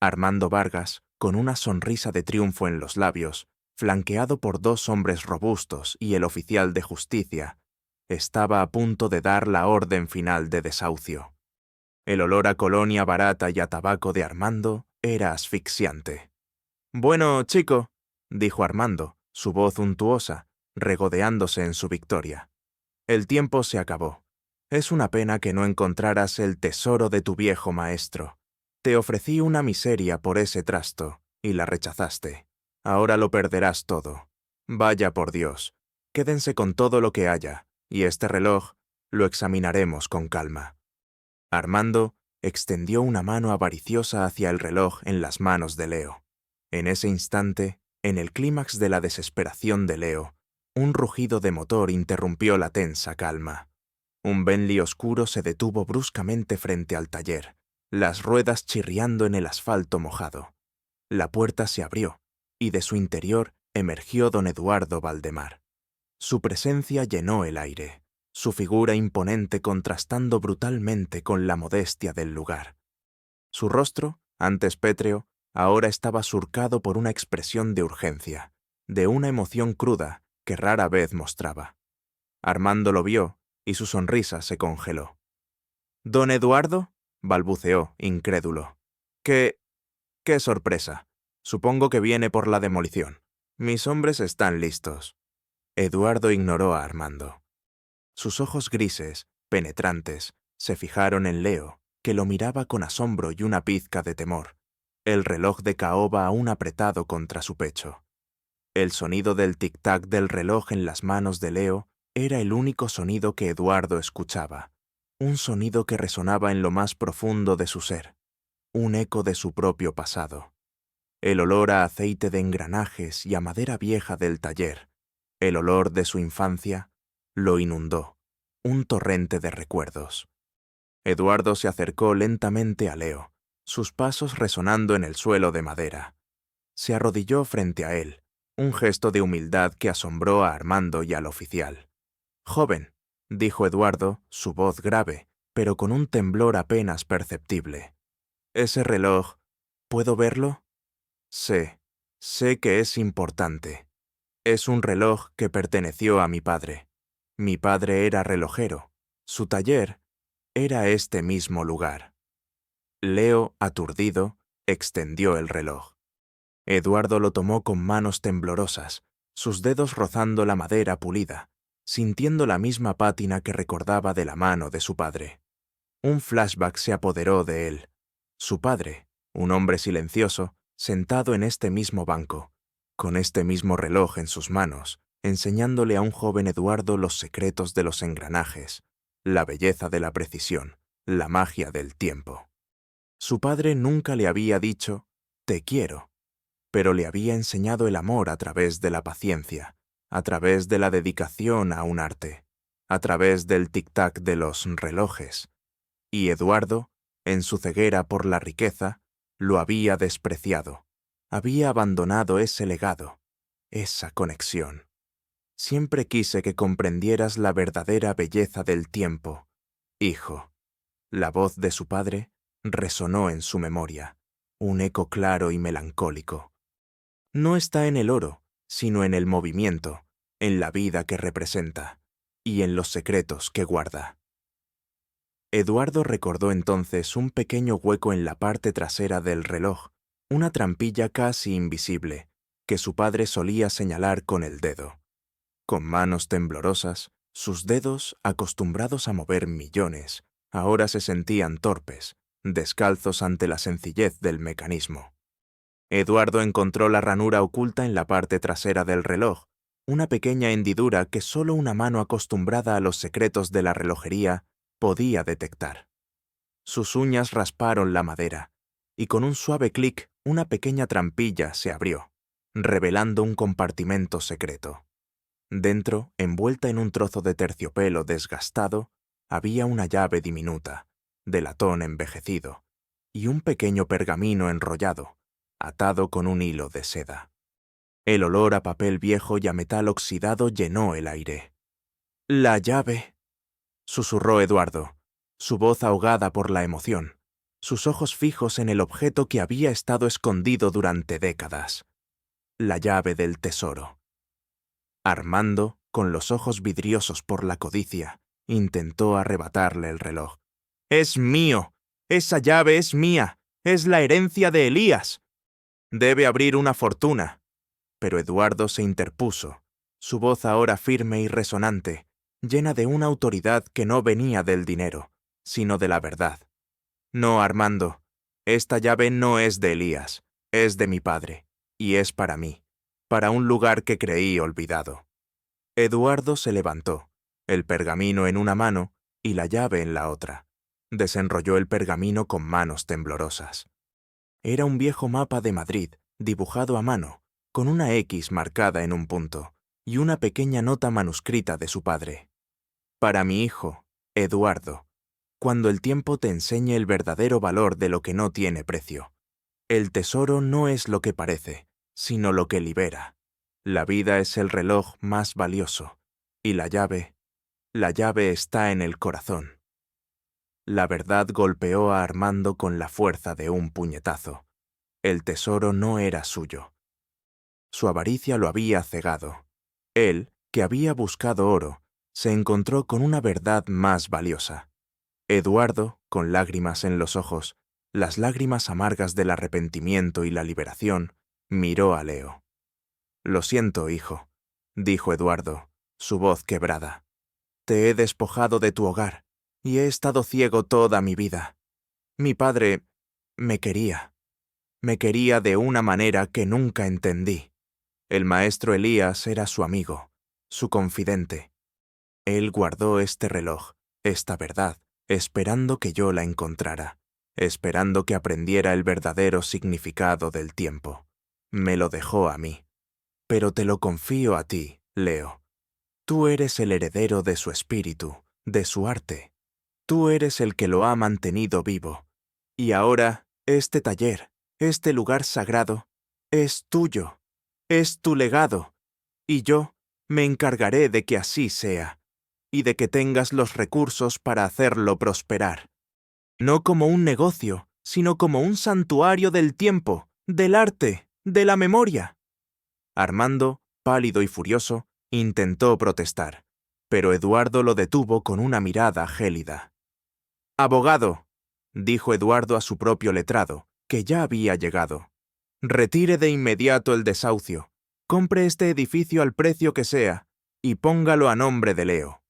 Armando Vargas, con una sonrisa de triunfo en los labios, flanqueado por dos hombres robustos y el oficial de justicia, estaba a punto de dar la orden final de desahucio. El olor a colonia barata y a tabaco de Armando era asfixiante. «Bueno, chico», dijo Armando, su voz untuosa, regodeándose en su victoria. «El tiempo se acabó. Es una pena que no encontraras el tesoro de tu viejo maestro. Te ofrecí una miseria por ese trasto, y la rechazaste. Ahora lo perderás todo. Vaya por Dios. Quédense con todo lo que haya, y este reloj lo examinaremos con calma». Armando extendió una mano avariciosa hacia el reloj en las manos de Leo. En ese instante, en el clímax de la desesperación de Leo, un rugido de motor interrumpió la tensa calma. Un Bentley oscuro se detuvo bruscamente frente al taller, las ruedas chirriando en el asfalto mojado. La puerta se abrió, y de su interior emergió don Eduardo Valdemar. Su presencia llenó el aire, su figura imponente contrastando brutalmente con la modestia del lugar. Su rostro, antes pétreo, ahora estaba surcado por una expresión de urgencia, de una emoción cruda que rara vez mostraba. Armando lo vio, y su sonrisa se congeló. «¿Don Eduardo?», balbuceó, incrédulo. «¡Qué sorpresa! Supongo que viene por la demolición. Mis hombres están listos». Eduardo ignoró a Armando. Sus ojos grises, penetrantes, se fijaron en Leo, que lo miraba con asombro y una pizca de temor, el reloj de caoba aún apretado contra su pecho. El sonido del tic-tac del reloj en las manos de Leo era el único sonido que Eduardo escuchaba, un sonido que resonaba en lo más profundo de su ser, un eco de su propio pasado. El olor a aceite de engranajes y a madera vieja del taller, el olor de su infancia, lo inundó, un torrente de recuerdos. Eduardo se acercó lentamente a Leo, sus pasos resonando en el suelo de madera. Se arrodilló frente a él, un gesto de humildad que asombró a Armando y al oficial. «Joven», dijo Eduardo, su voz grave, pero con un temblor apenas perceptible. «Ese reloj, ¿puedo verlo? Sé que es importante. Es un reloj que perteneció a mi padre. Mi padre era relojero. Su taller era este mismo lugar». Leo, aturdido, extendió el reloj. Eduardo lo tomó con manos temblorosas, sus dedos rozando la madera pulida, sintiendo la misma pátina que recordaba de la mano de su padre. Un flashback se apoderó de él. Su padre, un hombre silencioso, sentado en este mismo banco, con este mismo reloj en sus manos, enseñándole a un joven Eduardo los secretos de los engranajes, la belleza de la precisión, la magia del tiempo. Su padre nunca le había dicho «te quiero», pero le había enseñado el amor a través de la paciencia, a través de la dedicación a un arte, a través del tic-tac de los relojes. Y Eduardo, en su ceguera por la riqueza, lo había despreciado, había abandonado ese legado, esa conexión. Siempre quise que comprendieras la verdadera belleza del tiempo, hijo. La voz de su padre resonó en su memoria, un eco claro y melancólico. No está en el oro, sino en el movimiento, en la vida que representa y en los secretos que guarda. Eduardo recordó entonces un pequeño hueco en la parte trasera del reloj, una trampilla casi invisible, que su padre solía señalar con el dedo. Con manos temblorosas, sus dedos, acostumbrados a mover millones, ahora se sentían torpes, descalzos ante la sencillez del mecanismo. Eduardo encontró la ranura oculta en la parte trasera del reloj, una pequeña hendidura que solo una mano acostumbrada a los secretos de la relojería podía detectar. Sus uñas rasparon la madera, y con un suave clic una pequeña trampilla se abrió, revelando un compartimento secreto. Dentro, envuelta en un trozo de terciopelo desgastado, había una llave diminuta, de latón envejecido, y un pequeño pergamino enrollado, atado con un hilo de seda. El olor a papel viejo y a metal oxidado llenó el aire. «La llave», susurró Eduardo, su voz ahogada por la emoción, sus ojos fijos en el objeto que había estado escondido durante décadas. La llave del tesoro. Armando, con los ojos vidriosos por la codicia, intentó arrebatarle el reloj. «¡Es mío! ¡Esa llave es mía! ¡Es la herencia de Elías! Debe abrir una fortuna». Pero Eduardo se interpuso, su voz ahora firme y resonante, llena de una autoridad que no venía del dinero, sino de la verdad. «No, Armando, esta llave no es de Elías, es de mi padre, y es para mí, para un lugar que creí olvidado». Eduardo se levantó, el pergamino en una mano y la llave en la otra. Desenrolló el pergamino con manos temblorosas. Era un viejo mapa de Madrid, dibujado a mano, con una X marcada en un punto, y una pequeña nota manuscrita de su padre. «Para mi hijo, Eduardo, cuando el tiempo te enseñe el verdadero valor de lo que no tiene precio. El tesoro no es lo que parece, sino lo que libera. La vida es el reloj más valioso, y la llave está en el corazón». La verdad golpeó a Armando con la fuerza de un puñetazo. El tesoro no era suyo. Su avaricia lo había cegado. Él, que había buscado oro, se encontró con una verdad más valiosa. Eduardo, con lágrimas en los ojos, las lágrimas amargas del arrepentimiento y la liberación, miró a Leo. «Lo siento, hijo», dijo Eduardo, su voz quebrada. «Te he despojado de tu hogar, y he estado ciego toda mi vida. Mi padre me quería de una manera que nunca entendí. El maestro Elías era su amigo, su confidente. Él guardó este reloj, esta verdad, esperando que yo la encontrara, esperando que aprendiera el verdadero significado del tiempo. Me lo dejó a mí. Pero te lo confío a ti, Leo. Tú eres el heredero de su espíritu, de su arte. Tú eres el que lo ha mantenido vivo. Y ahora, este taller, este lugar sagrado, es tuyo, es tu legado, y yo me encargaré de que así sea, y de que tengas los recursos para hacerlo prosperar. No como un negocio, sino como un santuario del tiempo, del arte, de la memoria». Armando, pálido y furioso, intentó protestar, pero Eduardo lo detuvo con una mirada gélida. «Abogado», dijo Eduardo a su propio letrado, que ya había llegado, «retire de inmediato el desahucio, compre este edificio al precio que sea, y póngalo a nombre de Leo.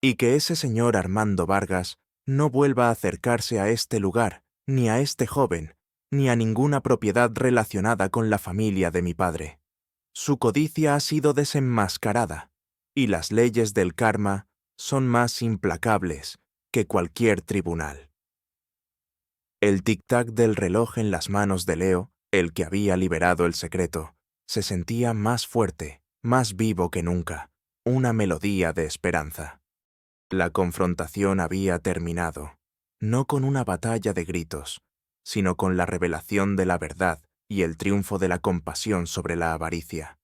Y que ese señor Armando Vargas no vuelva a acercarse a este lugar, ni a este joven, ni a ninguna propiedad relacionada con la familia de mi padre. Su codicia ha sido desenmascarada, y las leyes del karma son más implacables que cualquier tribunal. El tic-tac del reloj en las manos de Leo, el que había liberado el secreto, se sentía más fuerte, más vivo que nunca, una melodía de esperanza. La confrontación había terminado, no con una batalla de gritos, sino con la revelación de la verdad y el triunfo de la compasión sobre la avaricia.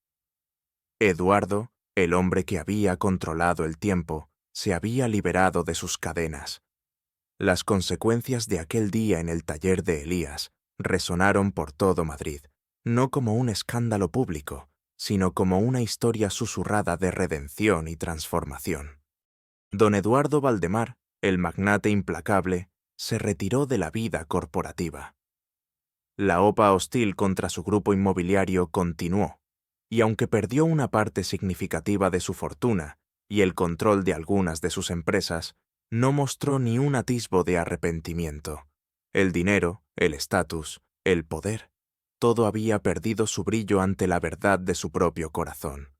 Eduardo, el hombre que había controlado el tiempo, se había liberado de sus cadenas. Las consecuencias de aquel día en el taller de Elías resonaron por todo Madrid, no como un escándalo público, sino como una historia susurrada de redención y transformación. Don Eduardo Valdemar, el magnate implacable, se retiró de la vida corporativa. La OPA hostil contra su grupo inmobiliario continuó, y aunque perdió una parte significativa de su fortuna y el control de algunas de sus empresas, no mostró ni un atisbo de arrepentimiento. El dinero, el estatus, el poder, todo había perdido su brillo ante la verdad de su propio corazón.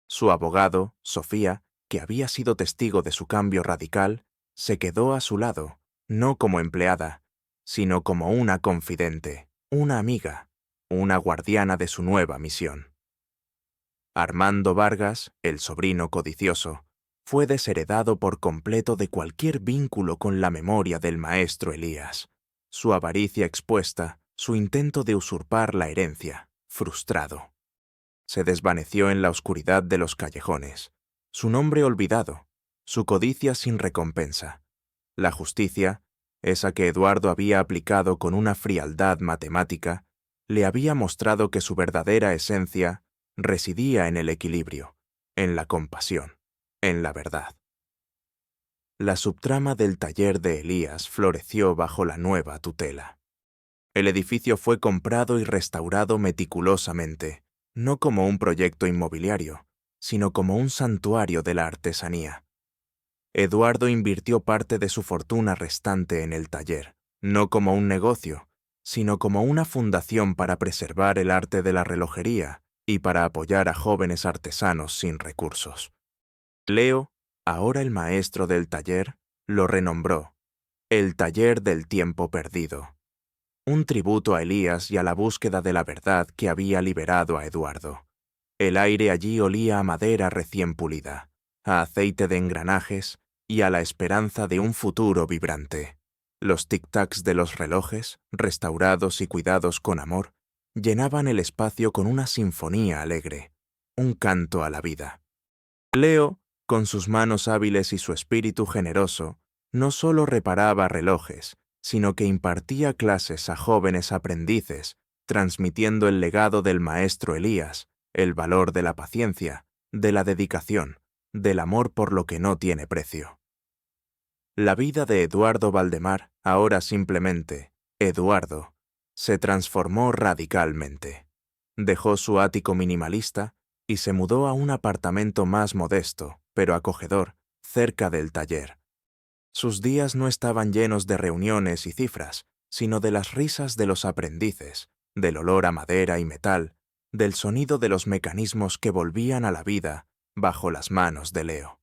Su abogado, Sofía, que había sido testigo de su cambio radical, se quedó a su lado, no como empleada, sino como una confidente, una amiga, una guardiana de su nueva misión. Armando Vargas, el sobrino codicioso, fue desheredado por completo de cualquier vínculo con la memoria del maestro Elías. Su avaricia expuesta, su intento de usurpar la herencia, frustrado. Se desvaneció en la oscuridad de los callejones, su nombre olvidado, su codicia sin recompensa. La justicia, esa que Eduardo había aplicado con una frialdad matemática, le había mostrado que su verdadera esencia residía en el equilibrio, en la compasión, en la verdad. La subtrama del taller de Elías floreció bajo la nueva tutela. El edificio fue comprado y restaurado meticulosamente, no como un proyecto inmobiliario, sino como un santuario de la artesanía. Eduardo invirtió parte de su fortuna restante en el taller, no como un negocio, sino como una fundación para preservar el arte de la relojería y para apoyar a jóvenes artesanos sin recursos. Leo, ahora el maestro del taller, lo renombró el Taller del Tiempo Perdido, un tributo a Elías y a la búsqueda de la verdad que había liberado a Eduardo. El aire allí olía a madera recién pulida, a aceite de engranajes y a la esperanza de un futuro vibrante. Los tic-tacs de los relojes, restaurados y cuidados con amor, llenaban el espacio con una sinfonía alegre, un canto a la vida. Leo, con sus manos hábiles y su espíritu generoso, no solo reparaba relojes, sino que impartía clases a jóvenes aprendices, transmitiendo el legado del maestro Elías, el valor de la paciencia, de la dedicación, del amor por lo que no tiene precio. La vida de Eduardo Valdemar, ahora simplemente Eduardo, se transformó radicalmente. Dejó su ático minimalista y se mudó a un apartamento más modesto, pero acogedor, cerca del taller. Sus días no estaban llenos de reuniones y cifras, sino de las risas de los aprendices, del olor a madera y metal, del sonido de los mecanismos que volvían a la vida bajo las manos de Leo.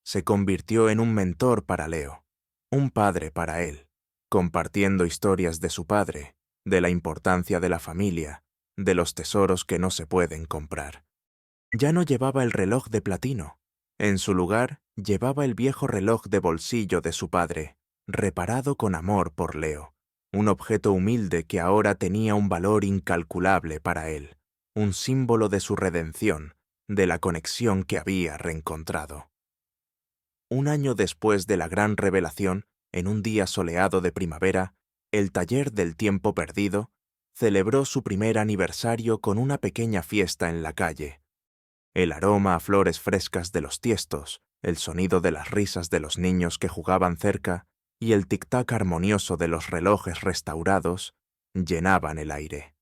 Se convirtió en un mentor para Leo, un padre para él, compartiendo historias de su padre, de la importancia de la familia, de los tesoros que no se pueden comprar. Ya no llevaba el reloj de platino. En su lugar, llevaba el viejo reloj de bolsillo de su padre, reparado con amor por Leo, un objeto humilde que ahora tenía un valor incalculable para él, un símbolo de su redención, de la conexión que había reencontrado. Un año después de la gran revelación, en un día soleado de primavera, el Taller del Tiempo Perdido celebró su primer aniversario con una pequeña fiesta en la calle. El aroma a flores frescas de los tiestos, el sonido de las risas de los niños que jugaban cerca y el tic-tac armonioso de los relojes restaurados llenaban el aire.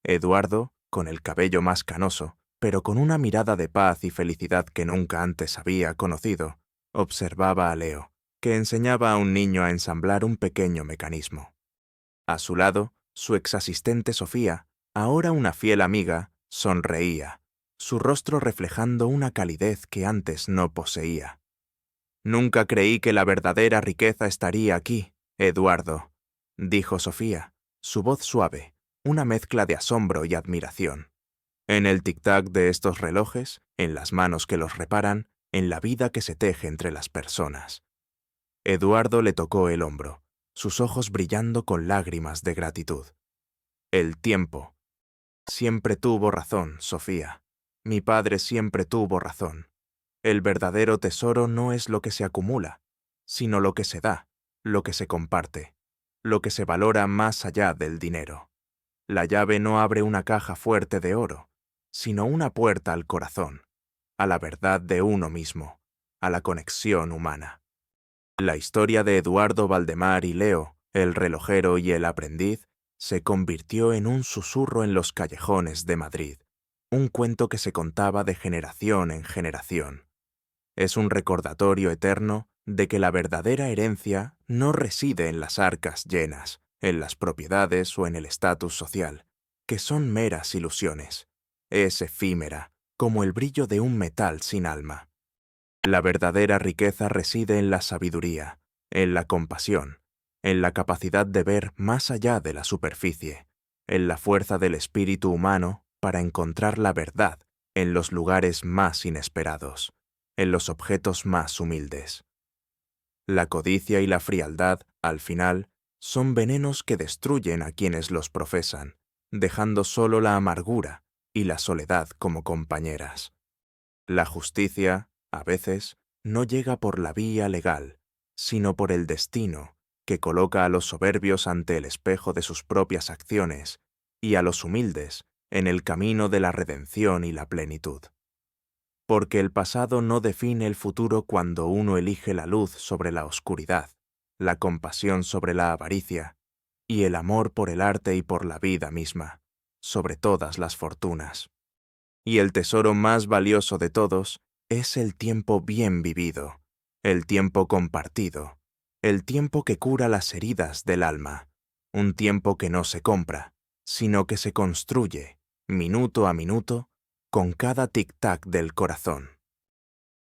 Eduardo, con el cabello más canoso, pero con una mirada de paz y felicidad que nunca antes había conocido, observaba a Leo, que enseñaba a un niño a ensamblar un pequeño mecanismo. A su lado, su exasistente Sofía, ahora una fiel amiga, Sonreía, su rostro reflejando una calidez que antes no poseía. «Nunca creí que la verdadera riqueza estaría aquí, Eduardo», dijo Sofía, su voz suave, una mezcla de asombro y admiración. «En el tic-tac de estos relojes, en las manos que los reparan, en la vida que se teje entre las personas». Eduardo le tocó el hombro, sus ojos brillando con lágrimas de gratitud. «El tiempo. Siempre tuvo razón, Sofía. Mi padre siempre tuvo razón. El verdadero tesoro no es lo que se acumula, sino lo que se da, lo que se comparte, lo que se valora más allá del dinero. La llave no abre una caja fuerte de oro, sino una puerta al corazón, a la verdad de uno mismo, a la conexión humana». La historia de Eduardo Valdemar y Leo, el relojero y el aprendiz, se convirtió en un susurro en los callejones de Madrid, un cuento que se contaba de generación en generación. Es un recordatorio eterno de que la verdadera herencia no reside en las arcas llenas, en las propiedades o en el estatus social, que son meras ilusiones. Es efímera, como el brillo de un metal sin alma. La verdadera riqueza reside en la sabiduría, en la compasión, en la capacidad de ver más allá de la superficie, en la fuerza del espíritu humano para encontrar la verdad en los lugares más inesperados, en los objetos más humildes. La codicia y la frialdad, al final, son venenos que destruyen a quienes los profesan, dejando solo la amargura y la soledad como compañeras. La justicia, a veces, no llega por la vía legal, sino por el destino, que coloca a los soberbios ante el espejo de sus propias acciones y a los humildes en el camino de la redención y la plenitud. Porque el pasado no define el futuro cuando uno elige la luz sobre la oscuridad, la compasión sobre la avaricia y el amor por el arte y por la vida misma, sobre todas las fortunas. Y el tesoro más valioso de todos es el tiempo bien vivido, el tiempo compartido, el tiempo que cura las heridas del alma, un tiempo que no se compra, sino que se construye, minuto a minuto, con cada tic-tac del corazón.